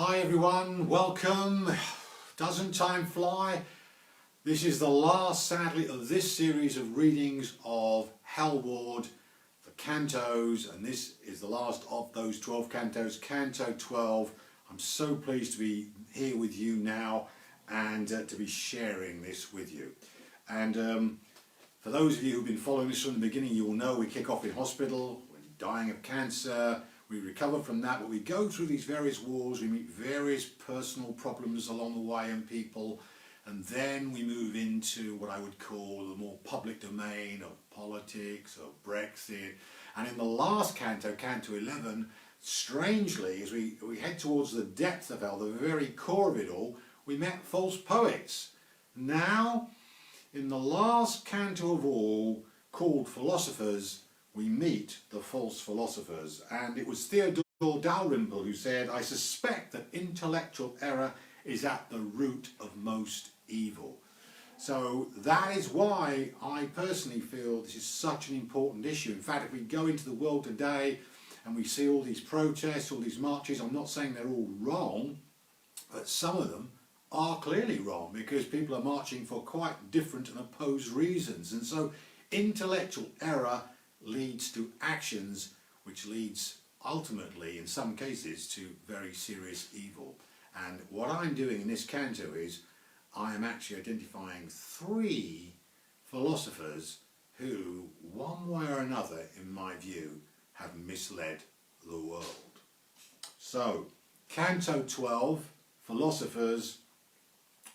Hi everyone, welcome. Doesn't time fly? This is the last, sadly, of this series of readings of HellWard, the cantos, and this is the last of those 12 cantos, Canto 12. I'm so pleased to be here with you now and to be sharing this with you. And for those of you who've been following this from the beginning, you will know we kick off in hospital, we're dying of cancer, we recover from that, but we go through these various wars, we meet various personal problems along the way and people, and then we move into what I would call the more public domain of politics, of Brexit. And in the last canto, Canto 11, strangely, as we head towards the depth of hell, the very core of it all, we met false poets. Now, in the last canto of all, called Philosophers, we meet the false philosophers. And it was Theodore Dalrymple who said, "I suspect that intellectual error is at the root of most evil." So that is why I personally feel this is such an important issue. In fact, if we go into the world today and we see all these protests, all these marches, I'm not saying they're all wrong, but some of them are clearly wrong because people are marching for quite different and opposed reasons. And so intellectual error leads to actions which leads ultimately, in some cases, to very serious evil. And what I'm doing in this canto is I am actually identifying 3 philosophers who, one way or another, in my view, have misled the world. So, Canto 12, Philosophers,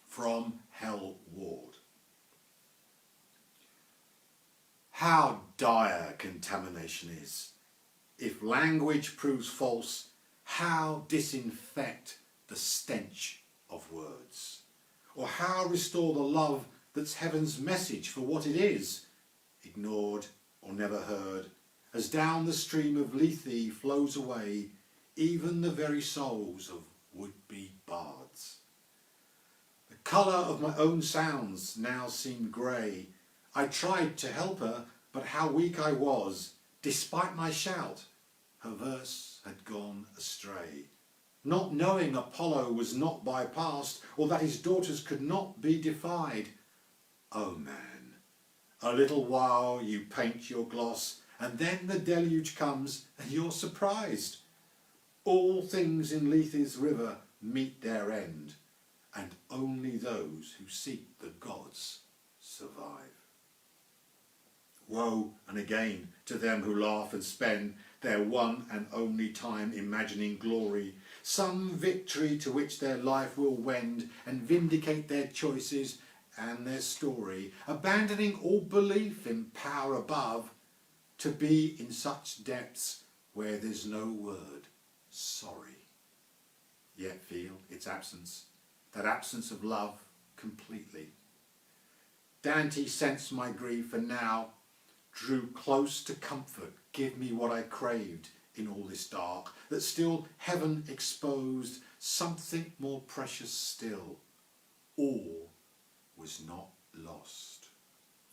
from HellWard. How dire contamination is. If language proves false, how disinfect the stench of words? Or how restore the love that's heaven's message for what it is, ignored or never heard, as down the stream of Lethe flows away even the very souls of would-be bards. The colour of my own sounds now seemed grey. I tried to help her, but how weak I was. Despite my shout, her verse had gone astray. Not knowing Apollo was not bypassed, or that his daughters could not be defied. Oh man, a little while you paint your gloss, and then the deluge comes, and you're surprised. All things in Lethe's river meet their end, and only those who seek the gods survive. Woe, and again, to them who laugh and spend their one and only time imagining glory, some victory to which their life will wend and vindicate their choices and their story, abandoning all belief in power above, to be in such depths where there's no word sorry, yet feel its absence, that absence of love completely. Dante sensed my grief and now drew close to comfort, give me what I craved in all this dark, that still heaven exposed something more precious still. All was not lost.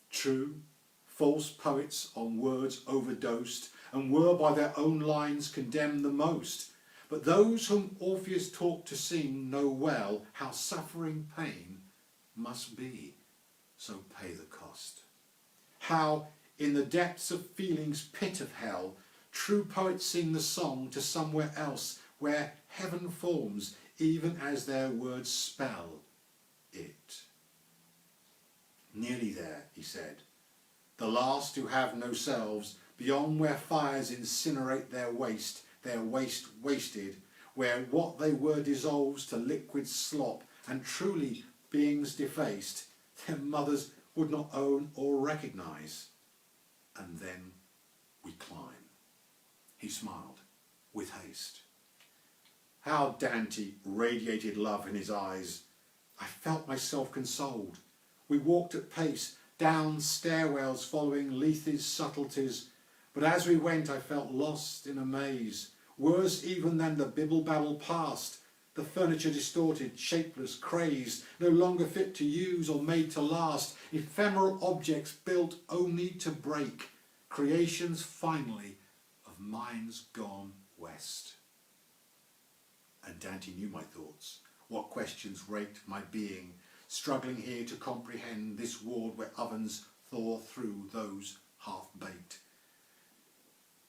True, false poets on words overdosed, and were by their own lines condemned the most, but those whom Orpheus taught to sing know well how suffering pain must be, so pay the cost. How in the depths of feeling's pit of hell, true poets sing the song to somewhere else, where heaven forms, even as their words spell it. Nearly there, he said, the last who have no selves, beyond where fires incinerate their waste wasted, where what they were dissolves to liquid slop, and truly beings defaced, their mothers would not own or recognise. And then we climb. He smiled with haste. How Dante radiated love in his eyes. I felt myself consoled. We walked at pace, down stairwells following Lethe's subtleties, but as we went I felt lost in a maze, worse even than the bibble-babble past, the furniture distorted, shapeless, crazed, no longer fit to use or made to last, ephemeral objects built only to break, creations finally of minds gone west. And Dante knew my thoughts, what questions raked my being, struggling here to comprehend this ward where ovens thaw through those half-baked.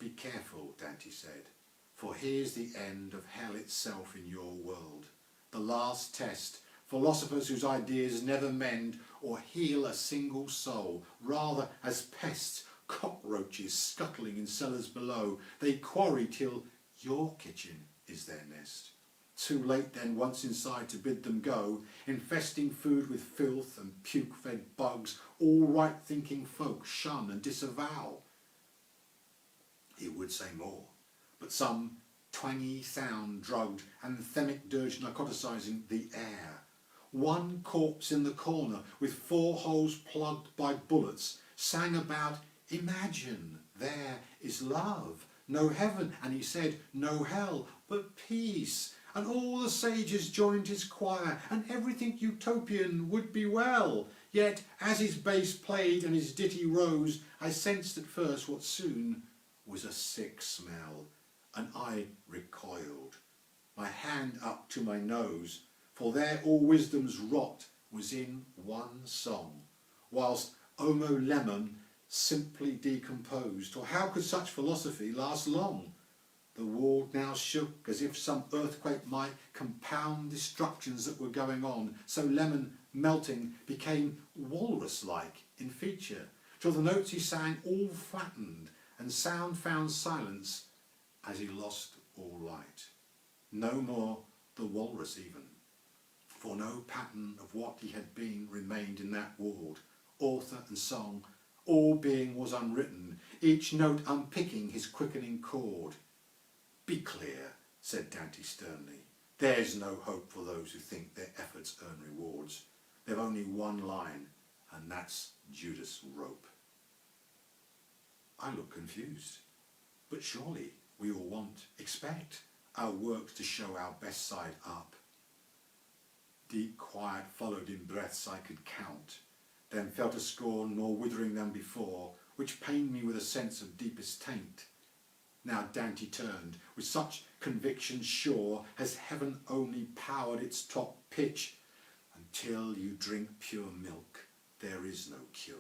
Be careful, Dante said, for here's the end of hell itself in your world. The last test, philosophers whose ideas never mend or heal a single soul, rather as pests, cockroaches scuttling in cellars below, they quarry till your kitchen is their nest. Too late then once inside to bid them go, infesting food with filth and puke-fed bugs, all right-thinking folk shun and disavow. He would say more, but some twangy sound drugged anthemic dirge narcoticizing the air. One corpse in the corner with 4 holes plugged by bullets sang about, imagine there is love, no heaven, and he said no hell, but peace. And all the sages joined his choir, and everything utopian would be well. Yet, as his bass played and his ditty rose, I sensed at first what soon was a sick smell, and I recoiled, my hand up to my nose, for there all wisdom's rot was in one song, whilst Homo Lemon simply decomposed. Or how could such philosophy last long? The ward now shook as if some earthquake might compound destructions that were going on, so Lemon, melting, became walrus-like in feature, till the notes he sang all flattened, and sound found silence as he lost all light. No more the walrus even, for no pattern of what he had been remained in that ward. Author and song, all being was unwritten, each note unpicking his quickening chord. Be clear, said Dante sternly. There's no hope for those who think their efforts earn rewards. They've only one line, and that's Judas' rope. I look confused. But surely we all expect our work to show our best side up. Deep quiet followed in breaths I could count, then felt a scorn more withering than before, which pained me with a sense of deepest taint. Now Dante turned, with such conviction sure, has heaven only powered its top pitch. Until you drink pure milk, there is no cure.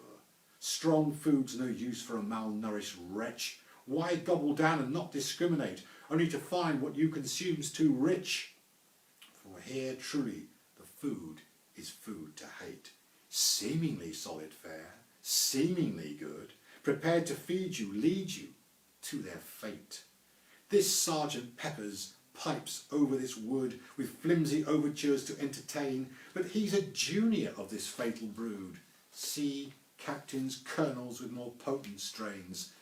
Strong food's no use for a malnourished wretch. Why gobble down and not discriminate, only to find what you consume's too rich? For here truly the food is food to hate. Seemingly solid fare, seemingly good, prepared to feed you, lead you to their fate. This Sergeant Pepper's pipes over this wood with flimsy overtures to entertain, but he's a junior of this fatal brood. See captains, colonels with more potent strains.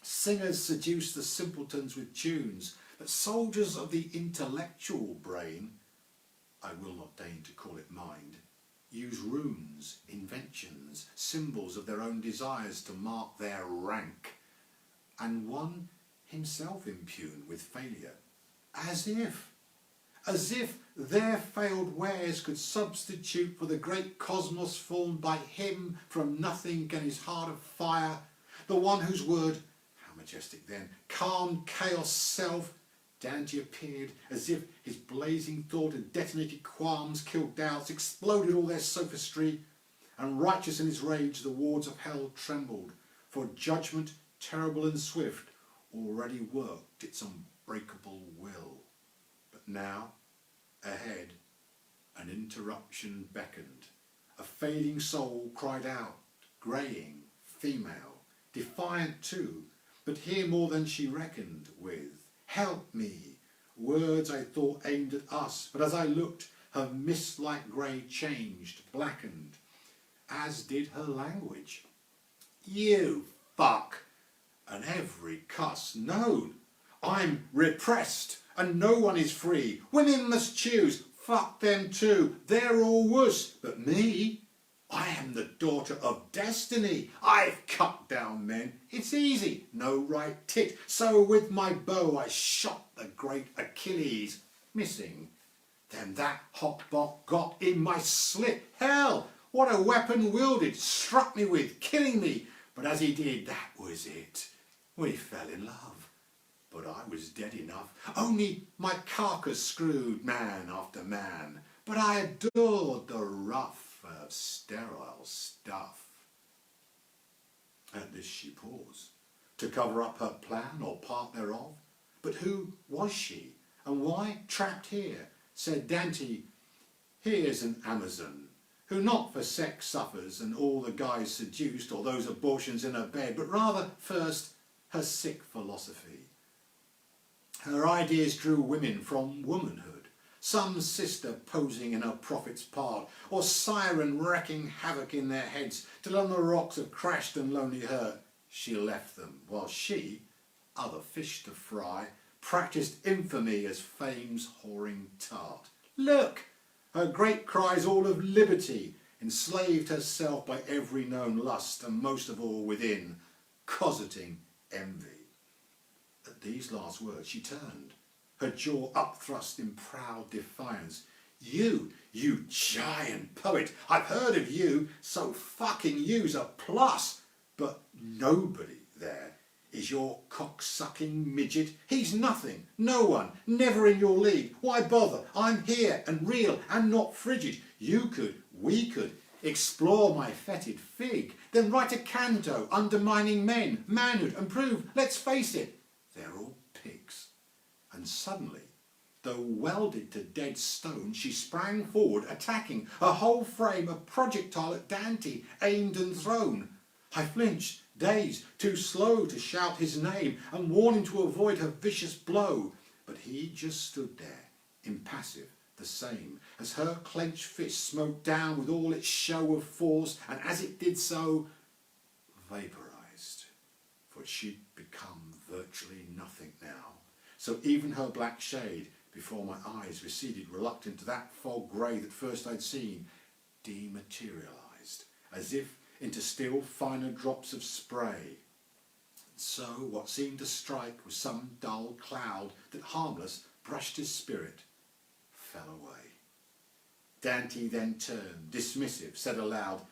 Singers seduce the simpletons with tunes, but soldiers of the intellectual brain, I will not deign to call it mind, use runes, inventions, symbols of their own desires to mark their rank, and one himself impugn with failure, as if their failed wares could substitute for the great cosmos formed by him from nothing and his heart of fire, the one whose word, how majestic then, calmed chaos self. Dante appeared as if his blazing thought had detonated qualms, killed doubts, exploded all their sophistry, and righteous in his rage the wards of hell trembled, for judgment terrible and swift already worked its unbreakable will. But now, ahead, an interruption beckoned. A fading soul cried out, greying, female, defiant too, but here more than she reckoned with. Help me! Words I thought aimed at us, but as I looked, her mist-like grey changed, blackened, as did her language. You fuck! And every cuss known. I'm repressed, and no one is free. Women must choose. Fuck them too. They're all wuss. But me, I am the daughter of destiny. I've cut down men. It's easy. No right tit. So with my bow I shot the great Achilles, missing. Then that hot bot got in my slit. Hell, what a weapon wielded. Struck me with, killing me. But as he did, that was it. We fell in love. but I was dead enough. Only my carcass screwed man after man, but I adored the rough, sterile stuff. At this she paused, to cover up her plan or part thereof. But who was she, and why trapped here? Said Dante, here's an Amazon, who not for sex suffers and all the guys seduced or those abortions in her bed, but rather first her sick philosophy. Her ideas drew women from womanhood, some sister posing in her prophet's part, or siren wreaking havoc in their heads, till on the rocks of crashed and lonely hurt she left them, while she, other fish to fry, practised infamy as fame's whoring tart. Look! Her great cries all of liberty, enslaved herself by every known lust, and most of all within, cosseting envy. At these last words she turned, her jaw upthrust in proud defiance. You giant poet, I've heard of you, so fucking you's a plus, but nobody there is your cock-sucking midget. He's nothing, no one, never in your league. Why bother? I'm here and real and not frigid. We could explore my fetid fig, then write a canto undermining men, manhood, and prove, let's face it, they're all pigs. And suddenly, though welded to dead stone, she sprang forward, attacking, her whole frame a projectile at Dante, aimed and thrown. I flinched, dazed, too slow to shout his name, and warn him to avoid her vicious blow. But he just stood there, impassive, the same, as her clenched fist smote down with all its show of force, and as it did so, vaporized, for she'd become virtually nothing now. So even her black shade, before my eyes receded reluctant to that fog grey that first I'd seen, dematerialized, as if into still finer drops of spray. So what seemed to strike was some dull cloud that harmless brushed his spirit, fell away. Dante then turned, dismissive, said aloud,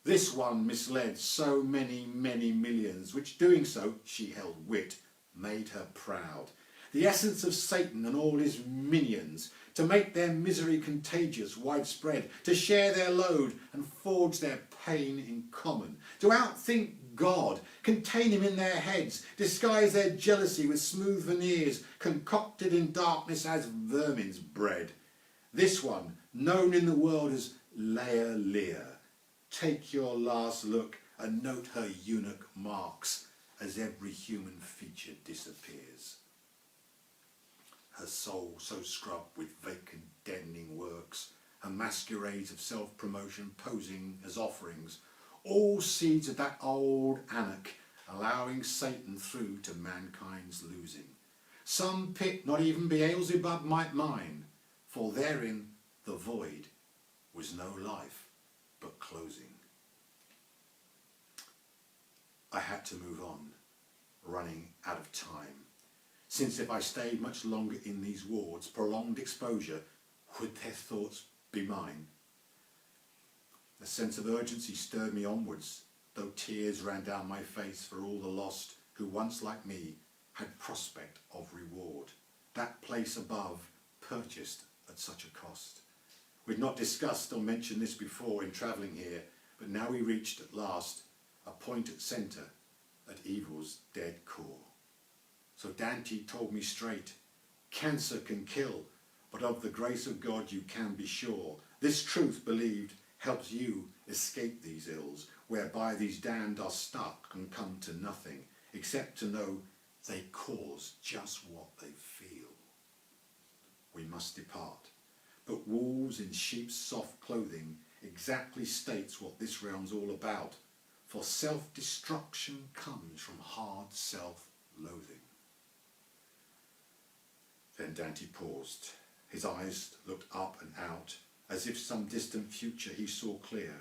this one misled so many, many millions, which doing so, she held wit, made her proud. The essence of Satan and all his minions, to make their misery contagious, widespread, to share their load and forge their pain in common, to outthink God, contain him in their heads, disguise their jealousy with smooth veneers, concocted in darkness as vermin's bread. This one, known in the world as Leia Lear, take your last look and note her eunuch marks as every human feature disappears. Her soul so scrubbed with vacant deadening works, her masquerades of self-promotion posing as offerings, all seeds of that old Anak, allowing Satan through to mankind's losing. Some pit not even Beelzebub might mine, for therein the void was no life but closing. I had to move on, running out of time. Since if I stayed much longer in these wards, prolonged exposure, would their thoughts be mine? A sense of urgency stirred me onwards, though tears ran down my face for all the lost who once, like me, had prospect of reward. That place above, purchased at such a cost. We'd not discussed or mentioned this before in travelling here, but now we reached at last a point at centre, at evil's dead core. So Dante told me straight, cancer can kill, but of the grace of God you can be sure. This truth believed helps you escape these ills, whereby these damned are stuck and come to nothing, except to know they cause just what they feel. We must depart, but wolves in sheep's soft clothing exactly states what this realm's all about, for self-destruction comes from hard self-loathing. Then Dante paused. His eyes looked up and out, as if some distant future he saw clear,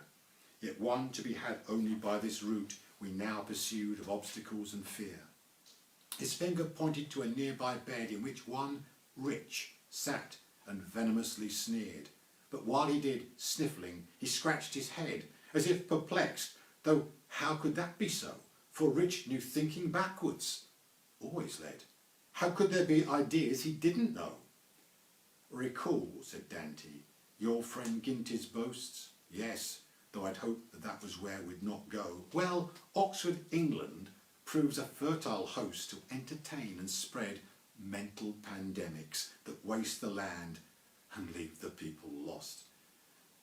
yet one to be had only by this route we now pursued of obstacles and fear. His finger pointed to a nearby bed in which one rich sat and venomously sneered, but while he did, sniffling, he scratched his head, as if perplexed, though how could that be so, for Rich knew thinking backwards always led. How could there be ideas he didn't know? Recall, said Dante, your friend Ginty's boasts? Yes, though I'd hoped that that was where we'd not go. Well, Oxford, England, proves a fertile host to entertain and spread mental pandemics that waste the land and leave the people lost.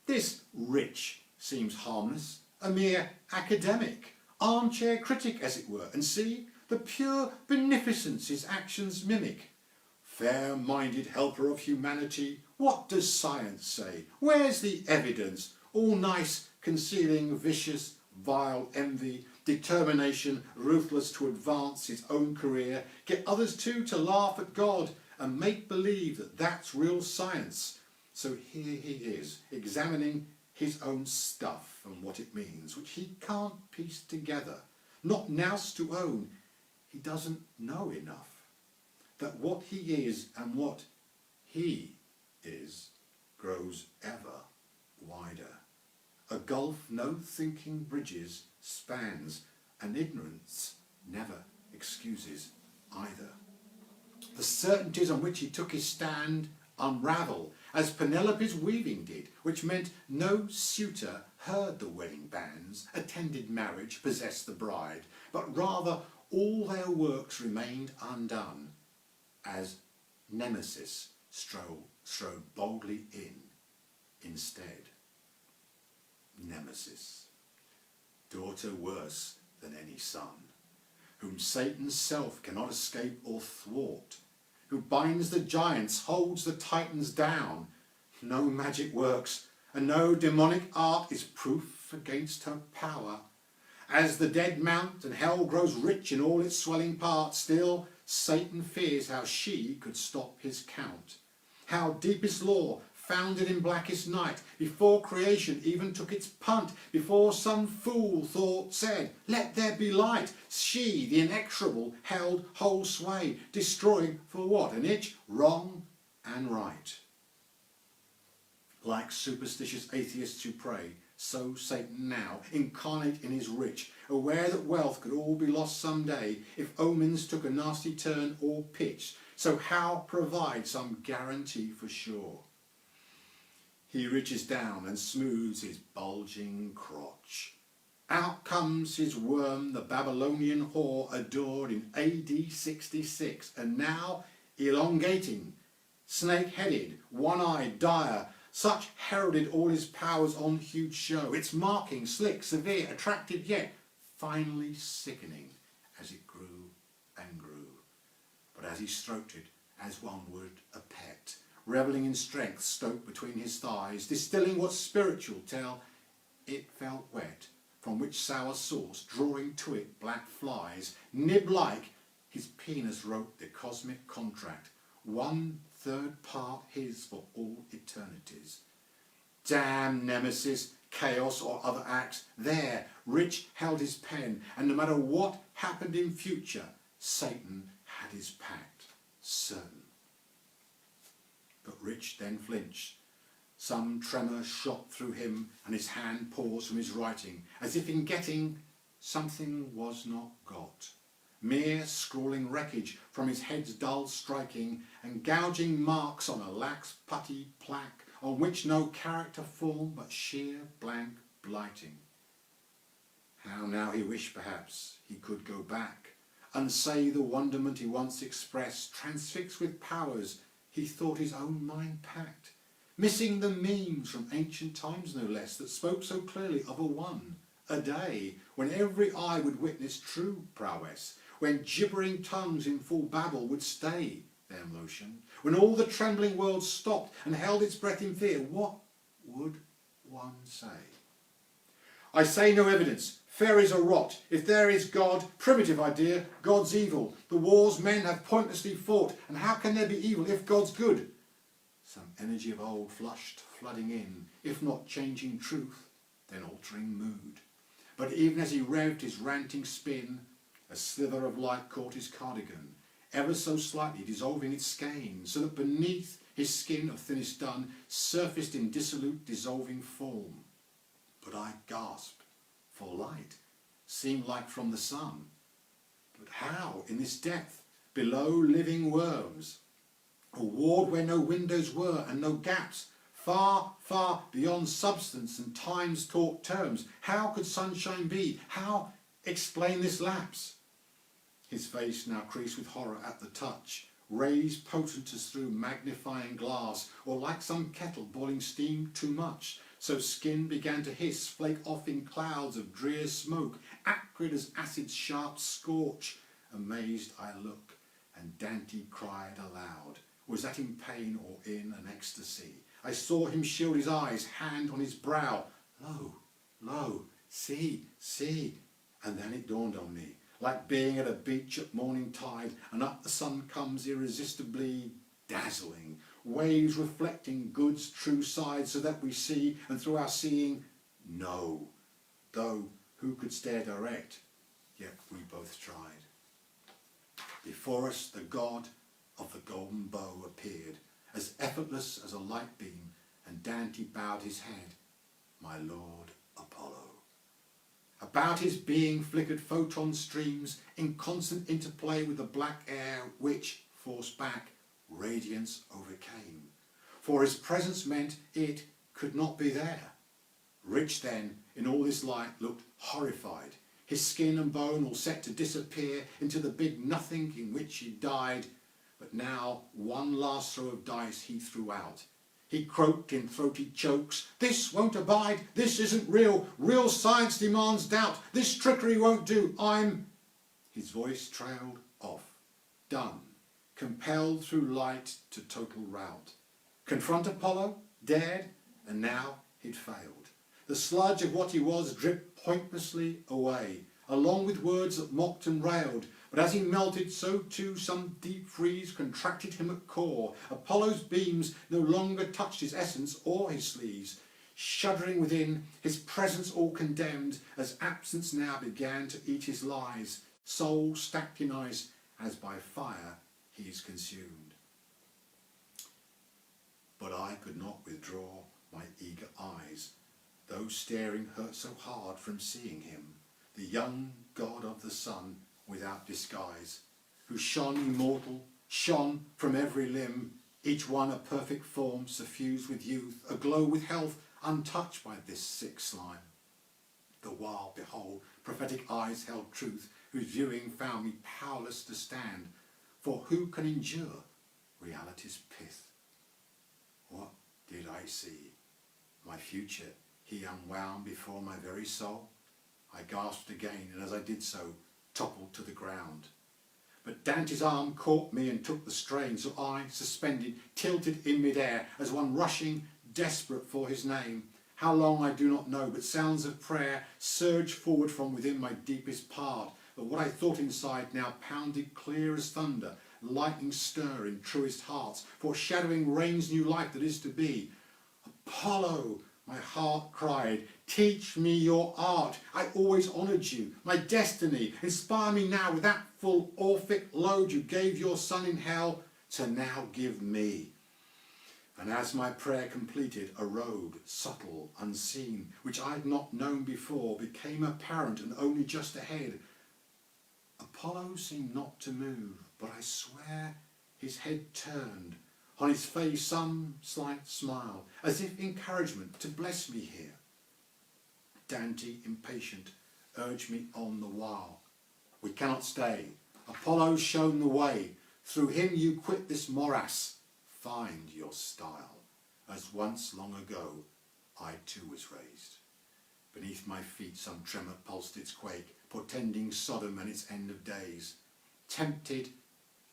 This Rich seems harmless, a mere academic, armchair critic as it were, and see the pure beneficence his actions mimic. Fair-minded helper of humanity, what does science say? Where's the evidence? All nice, concealing vicious, vile envy, determination, ruthless to advance his own career, get others too to laugh at God and make believe that that's real science. So here he is, examining his own stuff and what it means, which he can't piece together, not nous to own. He doesn't know enough. That what he is and what he is grows ever wider. A gulf no thinking bridges spans, and ignorance never excuses either. The certainties on which he took his stand unravel, as Penelope's weaving did, which meant no suitor heard the wedding banns, attended marriage, possessed the bride, but rather all their works remained undone, as Nemesis strode boldly in instead. Nemesis, daughter worse than any son, whom Satan's self cannot escape or thwart, who binds the giants, holds the titans down. No magic works, and no demonic art is proof against her power. As the dead mount and hell grows rich in all its swelling parts, still Satan fears how she could stop his count. How deepest law, founded in blackest night, before creation even took its punt, before some fool said, let there be light, she, the inexorable, held whole sway, destroying for what? An itch? Wrong and right. Like superstitious atheists who pray, so Satan now, incarnate in his rich, aware that wealth could all be lost some day if omens took a nasty turn or pitch. So how provide some guarantee for sure? He reaches down and smooths his bulging crotch. Out comes his worm, the Babylonian whore adored in AD 66, and now elongating, snake-headed, one-eyed, dire, such heralded all his powers on huge show, its marking slick, severe, attractive yet finally sickening as it grew and grew. But as he stroked it, as one would a pet, revelling in strength stoked between his thighs, distilling what spiritual tell, it felt wet, from which sour sauce, drawing to it black flies, nib-like, his penis wrote the cosmic contract, 1/3 part his for all eternities. Damn Nemesis, chaos or other acts, there, Rich held his pen, and no matter what happened in future, Satan had his pact, certain. But Rich then flinched. Some tremor shot through him, and his hand paused from his writing, as if in getting something was not got. Mere scrawling wreckage from his head's dull striking, and gouging marks on a lax putty plaque, on which no character form but sheer blank blighting. How now he wished perhaps he could go back, unsay the wonderment he once expressed, transfixed with powers he thought his own mind packed, missing the memes from ancient times no less, that spoke so clearly of a day, when every eye would witness true prowess, when gibbering tongues in full babble would stay their motion, when all the trembling world stopped and held its breath in fear. What would one say? I say no evidence, fairies are rot. If there is God, primitive idea, God's evil. The wars men have pointlessly fought, and how can there be evil if God's good? Some energy of old flushed, flooding in, if not changing truth, then altering mood. But even as he revved his ranting spin, a slither of light caught his cardigan, ever so slightly dissolving its skein, so that beneath his skin of thinnest dun surfaced in dissolute dissolving form. But I gasped, for light seemed like from the sun. But how, in this depth, below living worms. A ward where no windows were and no gaps, far, far beyond substance and time's taught terms. How could sunshine be? How explain this lapse? His face now creased with horror at the touch, rays potent as through magnifying glass, or like some kettle boiling steam too much. So skin began to hiss, flake off in clouds of drear smoke, acrid as acid's sharp scorch. Amazed I look, and Dante cried aloud. Was that in pain or in an ecstasy? I saw him shield his eyes, hand on his brow. Lo, lo, see, see. And then it dawned on me, like being at a beach at morning tide, and up the sun comes irresistibly dazzling, waves reflecting good's true side, so that we see, and through our seeing, know. Though who could stare direct, yet we both tried. Before us the god of the golden bow appeared, as effortless as a light beam, and Dante bowed his head, my lord Apollo. About his being flickered photon streams, in constant interplay with the black air which, forced back, radiance overcame. For his presence meant it could not be there. Rich then, in all this light, looked horrified, his skin and bone all set to disappear into the big nothing in which he died. But now one last throw of dice he threw out. He croaked in throaty chokes, "This won't abide, this isn't real, real science demands doubt, this trickery won't do, I'm..." His voice trailed off, done, compelled through light to total rout. Confront Apollo, dared, and now he'd failed. The sludge of what he was dripped pointlessly away, along with words that mocked and railed. But as he melted, so too some deep freeze contracted him at core. Apollo's beams no longer touched his essence or his sleeves. Shuddering within, his presence all condemned, as absence now began to eat his lies. Soul stacked in ice, as by fire he's consumed. But I could not withdraw my eager eyes, though staring hurt so hard from seeing him, the young god of the sun without disguise, who shone immortal, shone from every limb, each one a perfect form suffused with youth, aglow with health, untouched by this sick slime. The while, behold, prophetic eyes held truth, whose viewing found me powerless to stand, for who can endure reality's pith? What did I see? My future he unwound before my very soul. I gasped again, and as I did so, toppled to the ground. But Dante's arm caught me and took the strain, so I, suspended, tilted in midair, as one rushing, desperate for his name. How long I do not know, but sounds of prayer surged forward from within my deepest part. But what I thought inside now pounded clear as thunder, lightning stir in truest hearts, foreshadowing rain's new life that is to be. Apollo, my heart cried, teach me your art. I always honoured you, my destiny. Inspire me now with that full Orphic load you gave your son in hell to now give me. And as my prayer completed, a road, subtle, unseen, which I had not known before, became apparent and only just ahead. Apollo seemed not to move, but I swear his head turned. On his face some slight smile, as if encouragement to bless me here. Dante, impatient, urged me on the while. We cannot stay. Apollo's shown the way. Through him you quit this morass. Find your style, as once long ago I too was raised. Beneath my feet some tremor pulsed its quake, portending Sodom and its end of days. Tempted,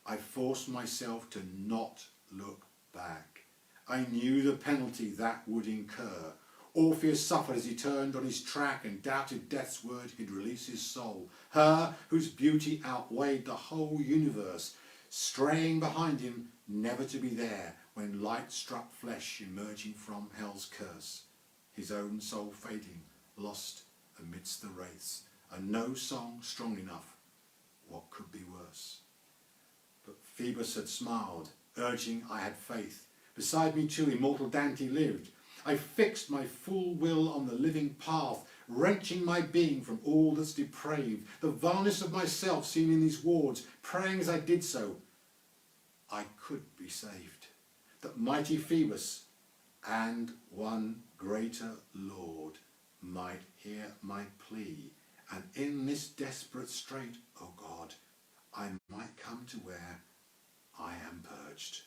I forced myself to not look back. I knew the penalty that would incur. Orpheus suffered as he turned on his track and doubted death's word he'd release his soul. Her whose beauty outweighed the whole universe, straying behind him, never to be there when light struck flesh emerging from hell's curse. His own soul fading, lost amidst the wraiths, and no song strong enough. What could be worse? But Phoebus had smiled, urging I had faith. Beside me too immortal Dante lived. I fixed my full will on the living path, wrenching my being from all that's depraved, the vileness of myself seen in these wards, praying as I did so, I could be saved, that mighty Phoebus and one greater Lord might hear my plea, and in this desperate strait, O God, I might come to where I am purged.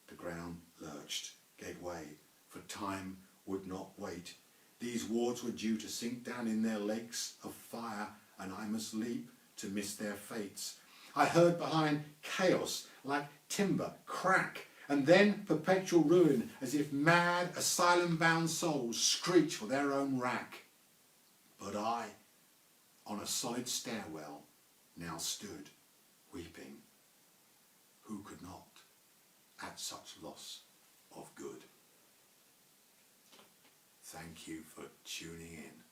The ground lurched, gave way, for time would not wait. These wards were due to sink down in their lakes of fire, and I must leap to miss their fates. I heard behind chaos like timber crack, and then perpetual ruin, as if mad asylum-bound souls screech for their own rack. But I, on a solid stairwell, now stood, weeping. Who could not, at such loss of good? Thank you for tuning in.